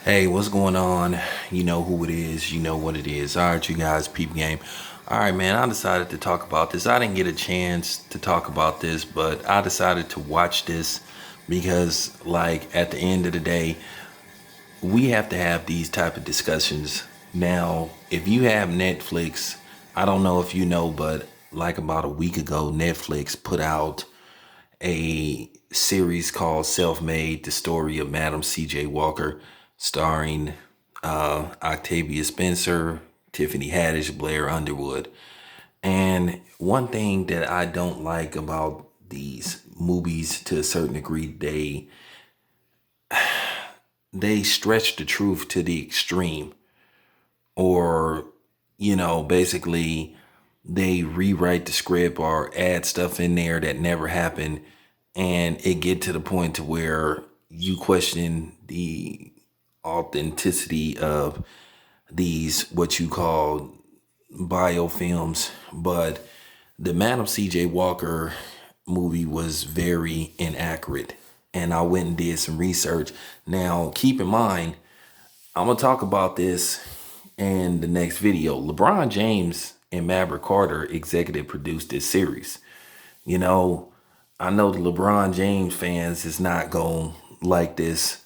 Hey, what's going on? You know who it is. You know what it is. All right, you guys, peep game. All right, man, I decided to talk about this. I didn't get a chance to talk about this, but I decided to watch this because, like, at the end of the day, we have to have these type of discussions. Now, if you have Netflix, I don't know if you know, but like about a week ago, Netflix put out a series called Self Made, the story of Madam C.J. Walker, starring Octavia Spencer, Tiffany Haddish, Blair Underwood. And one thing that I don't like about these movies to a certain degree, they stretch the truth to the extreme, or basically they rewrite the script or add stuff in there that never happened, and it get to the point to where you question the authenticity of these what you call biofilms. But the Madam CJ Walker movie was very inaccurate, and I went and did some research. Now keep in mind, I'm gonna talk about this in the next video. LeBron James and Maverick Carter executive produced this series. You know, I know the LeBron James fans is not going to like this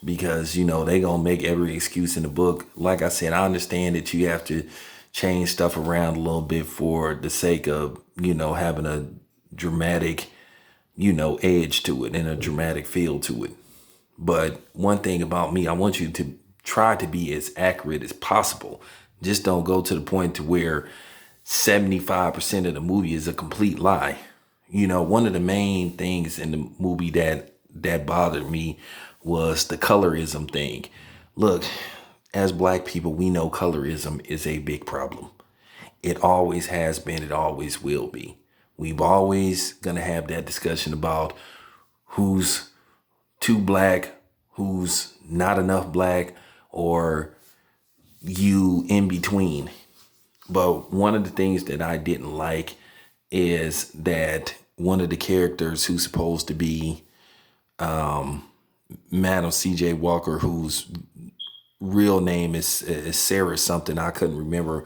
because, they going to make every excuse in the book. Like I said, I understand that you have to change stuff around a little bit for the sake of, having a dramatic, edge to it and a dramatic feel to it. But one thing about me, I want you to try to be as accurate as possible. Just don't go to the point to where 75% of the movie is a complete lie. One of the main things in the movie that bothered me was the colorism thing. Look, as black people, we know colorism is a big problem. It always has been, it always will be. We've always gonna have that discussion about who's too black, who's not enough black, or you in between. But one of the things that I didn't like is that one of the characters who's supposed to be Madam C.J. Walker, whose real name is Sarah something, I couldn't remember.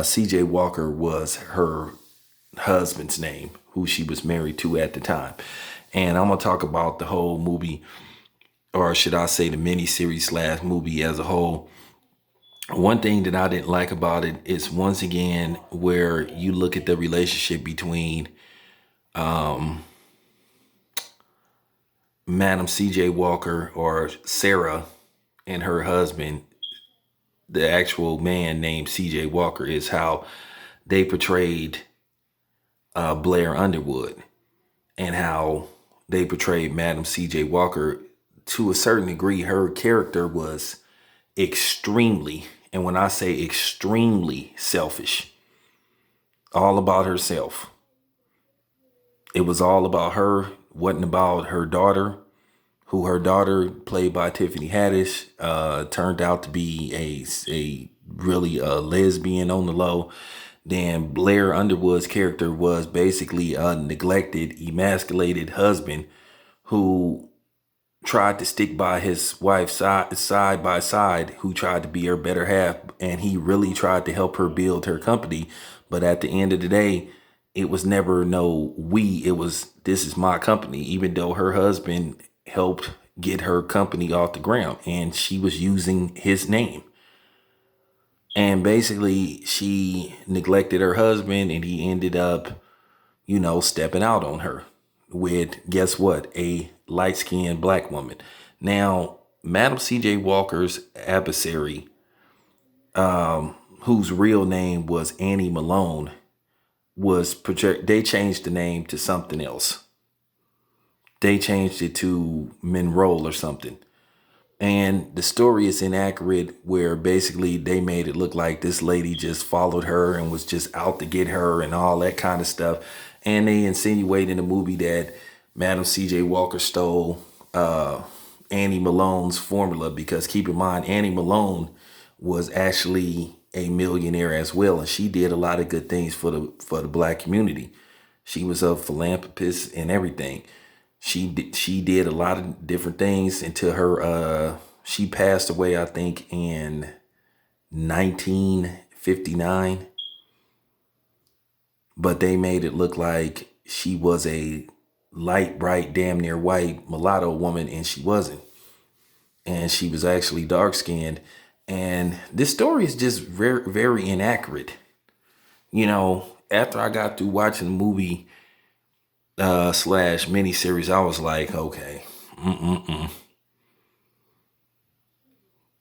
C.J. Walker was her husband's name, who she was married to at the time. And I'm gonna talk about the whole movie, or should I say the miniseries slash movie as a whole. One thing that I didn't like about it is, once again, where you look at the relationship between Madam C.J. Walker, or Sarah, and her husband, the actual man named C.J. Walker, is how they portrayed Blair Underwood, and how they portrayed Madam C.J. Walker. To a certain degree, her character was extremely, and when I say extremely, selfish, all about herself. It was all about her, wasn't about her daughter, who her daughter, played by Tiffany Haddish, turned out to be a really a lesbian on the low. Then Blair Underwood's character was basically a neglected, emasculated husband who tried to stick by his wife side by side, who tried to be her better half, and he really tried to help her build her company. But at the end of the day, it was never no we, it was this is my company, even though her husband helped get her company off the ground and she was using his name. And basically she neglected her husband, and he ended up, stepping out on her with, guess what, a light-skinned black woman. Now, Madam C.J. Walker's adversary, whose real name was Annie Malone, they changed the name to something else. They changed it to Monroe or something. And the story is inaccurate, where basically they made it look like this lady just followed her and was just out to get her and all that kind of stuff. And they insinuate in the movie that Madam C.J. Walker stole Annie Malone's formula, because keep in mind, Annie Malone was actually a millionaire as well, and she did a lot of good things for the black community. She was a philanthropist and everything. She did a lot of different things until her She passed away, I think, in 1959, but they made it look like she was a light, bright, damn near white mulatto woman, and she wasn't. And she was actually dark skinned. And this story is just very, very inaccurate. You know, after I got through watching the movie slash miniseries, I was like, okay,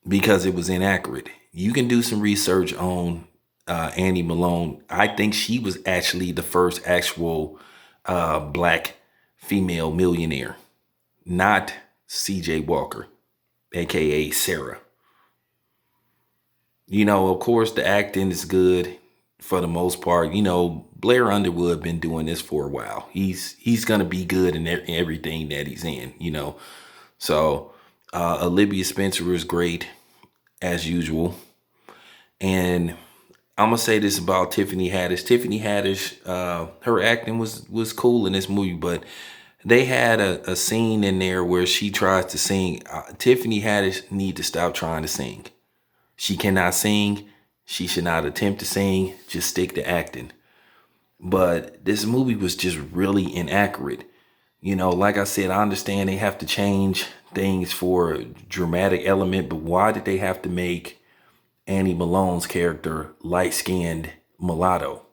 because it was inaccurate. You can do some research on Annie Malone. I think she was actually the first actual black female millionaire, not C.J. Walker, aka Sarah. You know, of course, the acting is good for the most part. You know, Blair Underwood been doing this for a while. He's gonna be good in everything that he's in. You know, so Olivia Spencer is great as usual, and I'm gonna say this about Tiffany Haddish. Tiffany Haddish, her acting was cool in this movie, but they had a scene in there where she tries to sing. Tiffany Haddish need to stop trying to sing. She cannot sing. She should not attempt to sing. Just stick to acting. But this movie was just really inaccurate. You know, like I said, I understand they have to change things for a dramatic element, but why did they have to make Annie Malone's character light-skinned mulatto?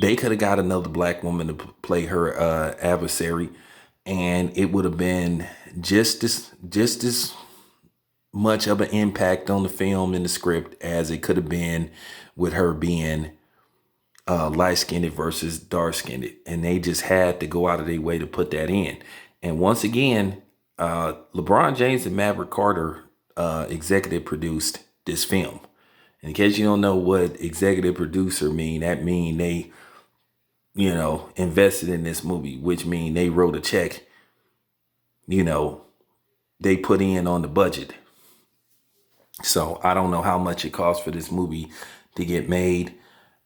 They could have got another black woman to play her adversary, and it would have been just as much of an impact on the film and the script as it could have been with her being light-skinned versus dark-skinned. And they just had to go out of their way to put that in. And once again, LeBron James and Maverick Carter executive produced this film. In case you don't know what executive producer mean, that mean they, you know, invested in this movie, which mean they wrote a check, you know, they put in on the budget. So I don't know how much it cost for this movie to get made.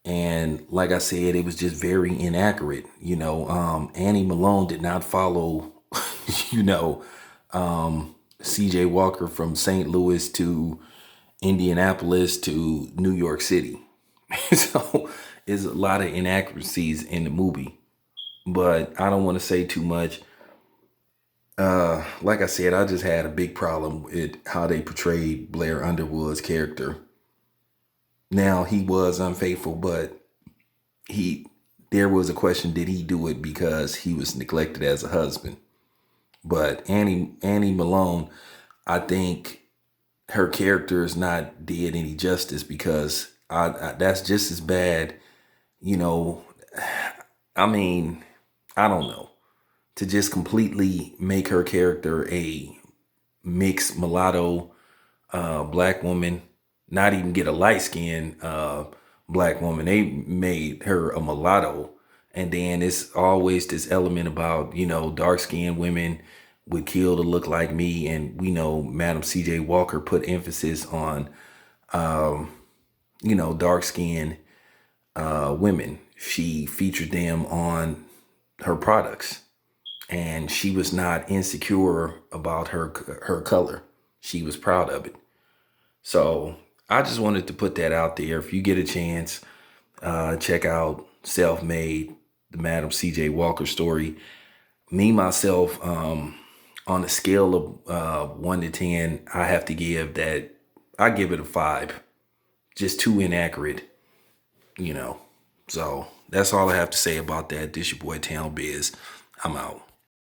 And like I said, it was just very inaccurate. You know, Annie Malone did not follow, you know, C.J. Walker from St. Louis to Indianapolis to New York City. So there's a lot of inaccuracies in the movie. But I don't want to say too much. Like I said, I just had a big problem with how they portrayed Blair Underwood's character. Now, he was unfaithful, but there was a question, did he do it because he was neglected as a husband? But Annie Malone, I think her character is not did any justice, because that's just as bad, you know. I mean, I don't know. To just completely make her character a mixed mulatto black woman, not even get a light skinned black woman. They made her a mulatto. And then it's always this element about, you know, dark skinned women would kill to look like me. And we know Madam C.J. Walker put emphasis on, you know, dark skinned women. She featured them on her products. And she was not insecure about her color. She was proud of it. So I just wanted to put that out there. If you get a chance, check out Self-Made, the Madam C.J. Walker story. Me, myself, on a scale of 1 to 10, I have to give that, I give it a 5. Just too inaccurate, you know. So that's all I have to say about that. This your boy Town Biz. I'm out.